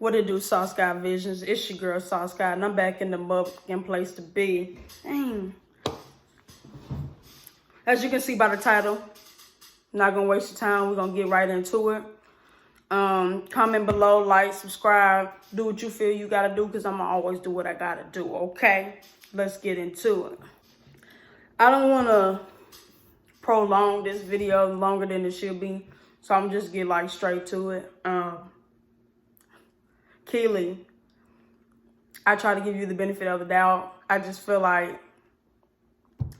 What it do, Sauce Guy Visions? It's your girl, Sauce Guy, and I'm back in the motherfucking place to be. Dang. As you can see by the title, not gonna waste your time. We're gonna get right into it. Comment below, like, subscribe, do what you feel you gotta do, because I'm gonna always do what I gotta do, okay? Let's get into it. I don't wanna prolong this video longer than it should be, so I'm just get like straight to it. Keely, I try to give you the benefit of the doubt. I just feel like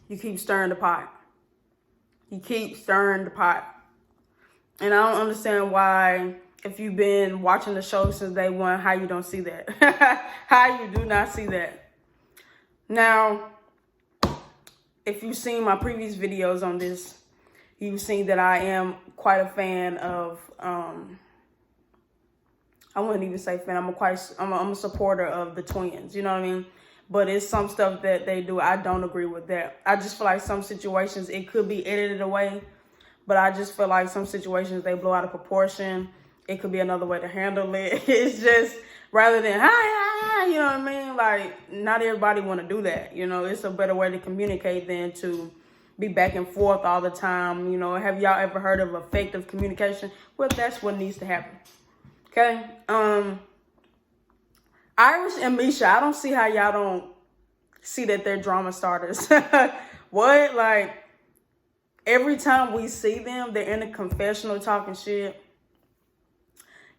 you keep stirring the pot. You keep stirring the pot. And I don't understand why, if you've been watching the show since day one, how you don't see that. How you do not see that. Now, if you've seen my previous videos on this, you've seen that I am quite a fan of, I wouldn't even say fan, I'm a supporter of the twins, you know what I mean? But it's some stuff that they do, I don't agree with that. I just feel like some situations, it could be edited away, but I just feel like some situations, they blow out of proportion. It could be another way to handle it. It's just, rather than, hi, you know what I mean? Like, not everybody want to do that, you know? It's a better way to communicate than to be back and forth all the time, you know? Have y'all ever heard of effective communication? Well, that's what needs to happen. Okay, Irish and Misha, I don't see how y'all don't see that they're drama starters. What? Like, every time we see them, they're in the confessional talking shit,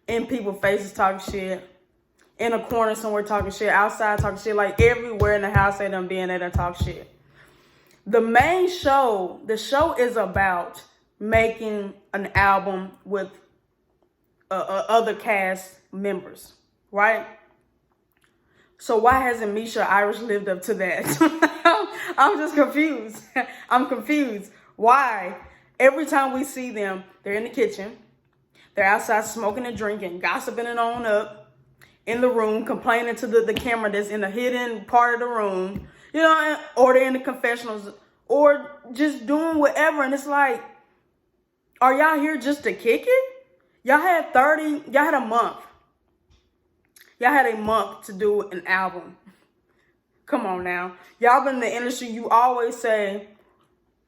in people's faces talking shit, in a corner somewhere talking shit, outside talking shit, like everywhere in the house they done been, they done talk shit. The main show, the show is about making an album with other cast members, right? So why hasn't Misha Irish lived up to that? I'm just confused. I'm confused. Why? Every time we see them, they're in the kitchen, they're outside smoking and drinking, gossiping and on up, in the room, complaining to the camera that's in a hidden part of the room, you know, or they're in the confessionals, or just doing whatever. And it's like, are y'all here just to kick it? Y'all had a month. Y'all had a month to do an album. Come on now. Y'all been in the industry. You always say,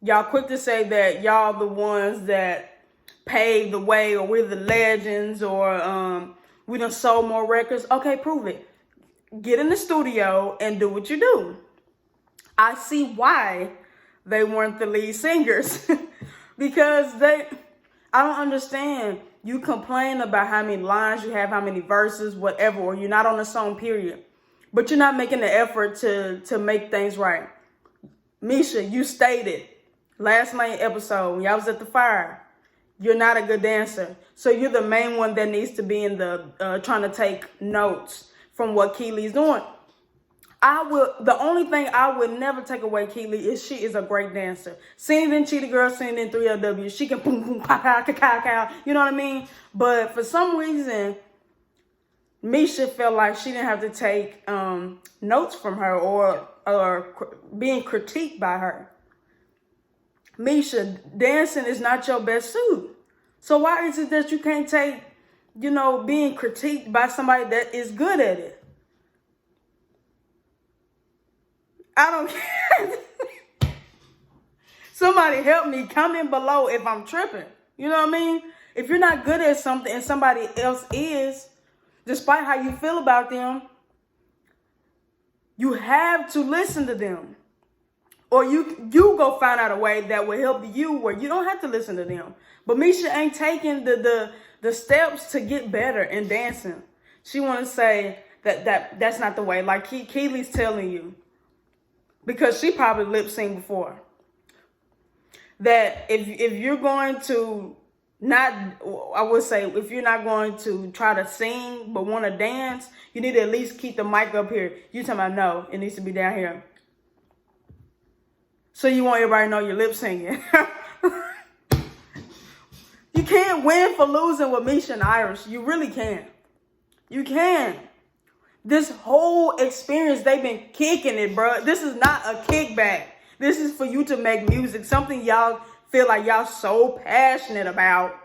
y'all quick to say that y'all the ones that paved the way, or we're the legends, or we done sold more records. Okay, prove it. Get in the studio and do what you do. I see why they weren't the lead singers. Because I don't understand. You complain about how many lines you have, how many verses, whatever, or you're not on a song, period. But you're not making the effort to make things right. Misha, you stated last night's episode, when y'all was at the fire, you're not a good dancer. So you're the main one that needs to be in the, trying to take notes from what Keely's doing. The only thing I would never take away Keely is she is a great dancer. Singing in Cheetah Girl, singing in 3LW, she can boom, boom, pow, pow, cow, cow, you know what I mean? But for some reason, Misha felt like she didn't have to take notes from her or being critiqued by her. Misha, dancing is not your best suit. So why is it that you can't take, you know, being critiqued by somebody that is good at it? I don't care. Somebody help me. Comment below if I'm tripping. You know what I mean? If you're not good at something and somebody else is, despite how you feel about them, you have to listen to them. Or you go find out a way that will help you where you don't have to listen to them. But Misha ain't taking the steps to get better in dancing. She want to say that's not the way. Like Keely's telling you. Because she probably lip synced before. That if you're going to if you're not going to try to sing but want to dance, you need to at least keep the mic up here. You talking about, no, it needs to be down here. So you want everybody to know you're lip singing. You can't win for losing with Misha and Irish. You really can't. You can. This whole experience, they've been kicking it, bro. This is not a kickback. This is for you to make music, something y'all feel like y'all so passionate about.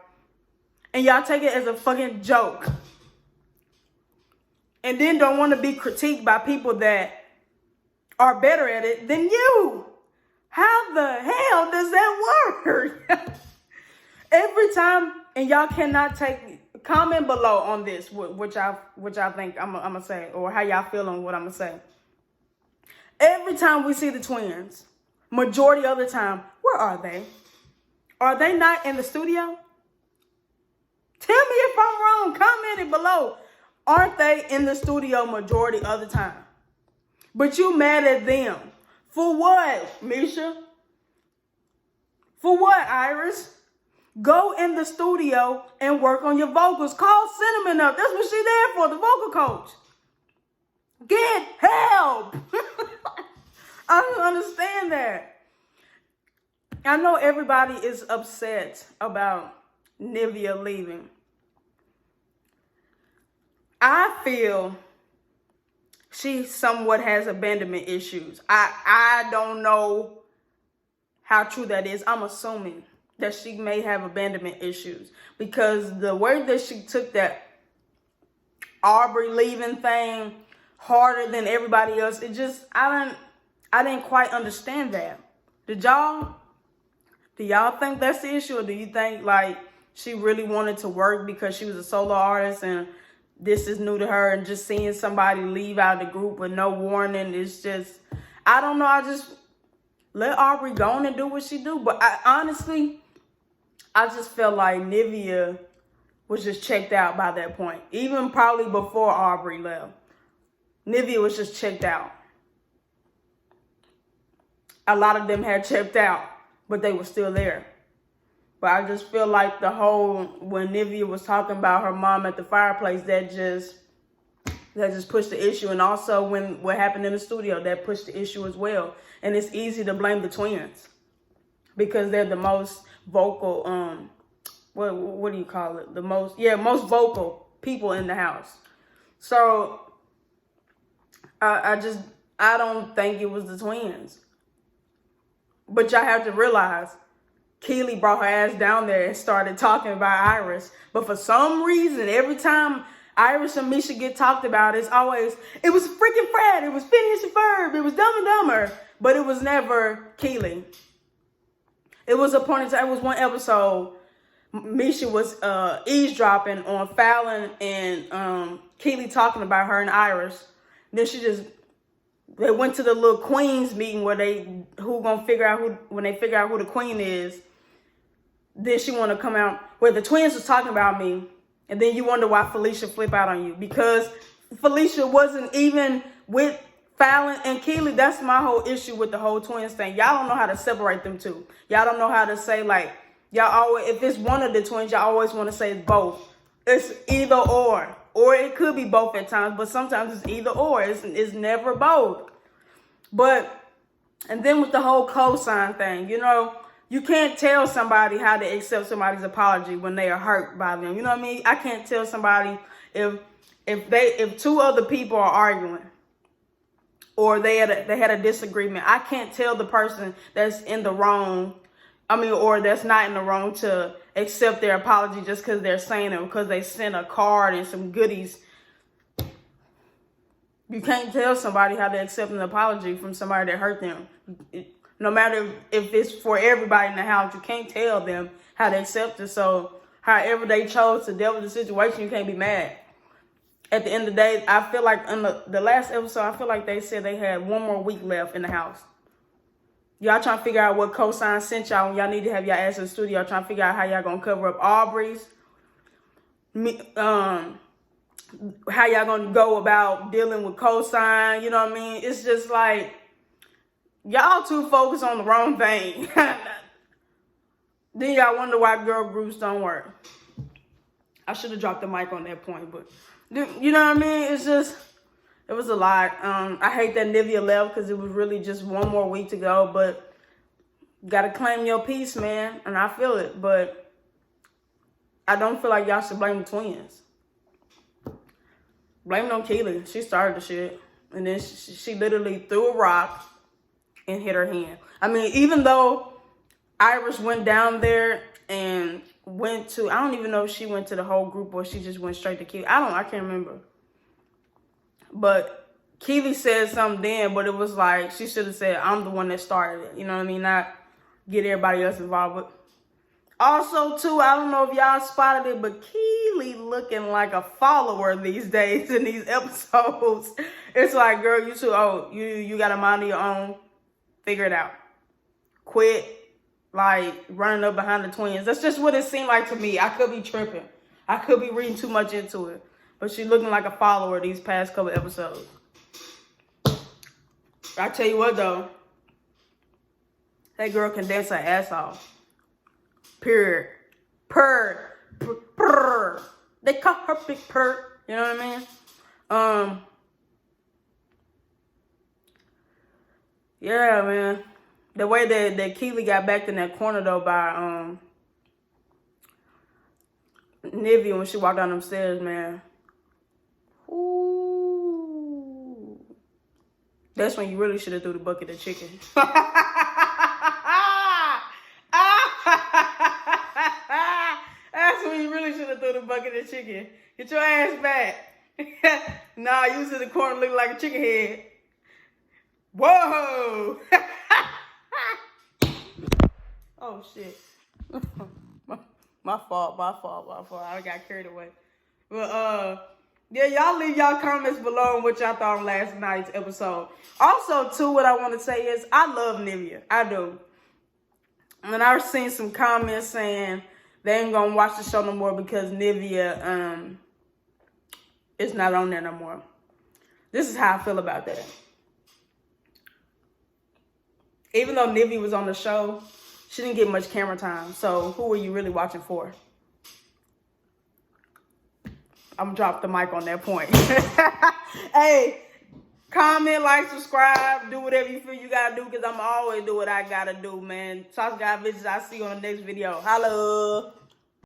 And y'all take it as a fucking joke. and then don't want to be critiqued by people that are better at it than you. How the hell does that work? Every time, and y'all cannot comment below on this, which I think I'm gonna say, or how y'all feel on what I'm gonna say. Every time we see the twins, majority of the time, where are they? Are they not in the studio? Tell me if I'm wrong. Comment it below. Aren't they in the studio majority of the time? But you mad at them. For what, Misha? For what, Iris? Go in the studio and work on your vocals. Call Cinnamon up. That's what she's there for, the vocal coach. Get help. I don't understand that. I know everybody is upset about Nivea leaving. I feel she somewhat has abandonment issues. I don't know how true that is. I'm assuming that she may have abandonment issues because the way that she took that Aubrey leaving thing harder than everybody else, it just, I didn't quite understand that. Do y'all think that's the issue, or do you think like she really wanted to work because she was a solo artist and this is new to her, and just seeing somebody leave out of the group with no warning is just, I don't know. I just let Aubrey go on and do what she do. But honestly, I just felt like Nivea was just checked out by that point. Even probably before Aubrey left, Nivea was just checked out. A lot of them had checked out, but they were still there. But I just feel like when Nivea was talking about her mom at the fireplace, that just pushed the issue. And also what happened in the studio, that pushed the issue as well. And it's easy to blame the twins because they're the most vocal, what do you call it? Most vocal people in the house. So I don't think it was the twins. But y'all have to realize, Keely brought her ass down there and started talking about Iris. But for some reason, every time Iris and Misha get talked about, it's always, it was freaking Fred, it was Phineas and Ferb, it was Dumb and Dumber. But it was never Keely. It was it was one episode, Misha was eavesdropping on Fallon and Keely talking about her and Iris. Then they went to the little queens meeting where when they figure out who the queen is. Then she want to come out where the twins was talking about me. And then you wonder why Felicia flip out on you. Because Felicia wasn't even with Fallon and Keely. That's my whole issue with the whole twins thing. Y'all don't know how to separate them two. Y'all don't know how to say, like, y'all always, if it's one of the twins, y'all always want to say it's both. It's either or. Or it could be both at times, but sometimes it's either or. It's never both. And then with the whole cosign thing, you can't tell somebody how to accept somebody's apology when they are hurt by them. You know what I mean? I can't tell somebody if two other people are arguing or they had a disagreement. I can't tell the person that's in the wrong, or that's not in the wrong, to accept their apology just because they're saying it, because they sent a card and some goodies. You can't tell somebody how to accept an apology from somebody that hurt them. No matter if it's for everybody in the house, you can't tell them how to accept it. So however they chose to deal with the situation, you can't be mad. At the end of the day, I feel like in the last episode, I feel like they said they had one more week left in the house. Y'all trying to figure out what cosign sent y'all, and y'all need to have y'all ass in the studio trying to figure out how y'all gonna cover up Aubrey's. How y'all gonna go about dealing with cosign, you know what I mean? It's just like, y'all too focused on the wrong thing. Then y'all wonder why girl groups don't work. I should have dropped the mic on that point, but you know what I mean? It was a lot. I hate that Nivea left because it was really just one more week to go, but gotta claim your peace, man. And I feel it, but I don't feel like y'all should blame the twins. Blame it on Keely. She started the shit. And then she literally threw a rock and hit her hand. Even though Iris went down there and went to, I don't even know if she went to the whole group or she just went straight to Keely. I can't remember. But Keely said something then, but it was like she should have said, I'm the one that started it. You know what I mean? Not get everybody else involved. But also, too, I don't know if y'all spotted it, but Keely looking like a follower these days in these episodes. It's like, girl, you too old. You got a mind of your own. Figure it out. Quit, like, running up behind the twins. That's just what it seemed like to me. I could be tripping. I could be reading too much into it. But she looking like a follower these past couple episodes. I tell you what, though. That girl can dance her ass off. Period. Purr. Purr. They call her Big Purr. You know what I mean? Yeah, man. The way that Keely got back in that corner, though, by Nivea when she walked down them stairs, man. Ooh. That's when you really should have threw the bucket of chicken. That's when you really should have threw the bucket of chicken. Get your ass back. Nah, you was in the corner looking like a chicken head. Whoa! Oh, shit. My fault. I got carried away. But, yeah, y'all leave y'all comments below on what y'all thought on last night's episode. Also, too, what I want to say is I love Nivea. I do. And I've seen some comments saying they ain't gonna watch the show no more because Nivea is not on there no more. This is how I feel about that. Even though Nivea was on the show, she didn't get much camera time. So who are you really watching for? I'm gonna drop the mic on that point. Hey, comment, like, subscribe, do whatever you feel you gotta do, because I'm always do what I gotta do, man. Sauce God bitches, I'll see you on the next video. Holla.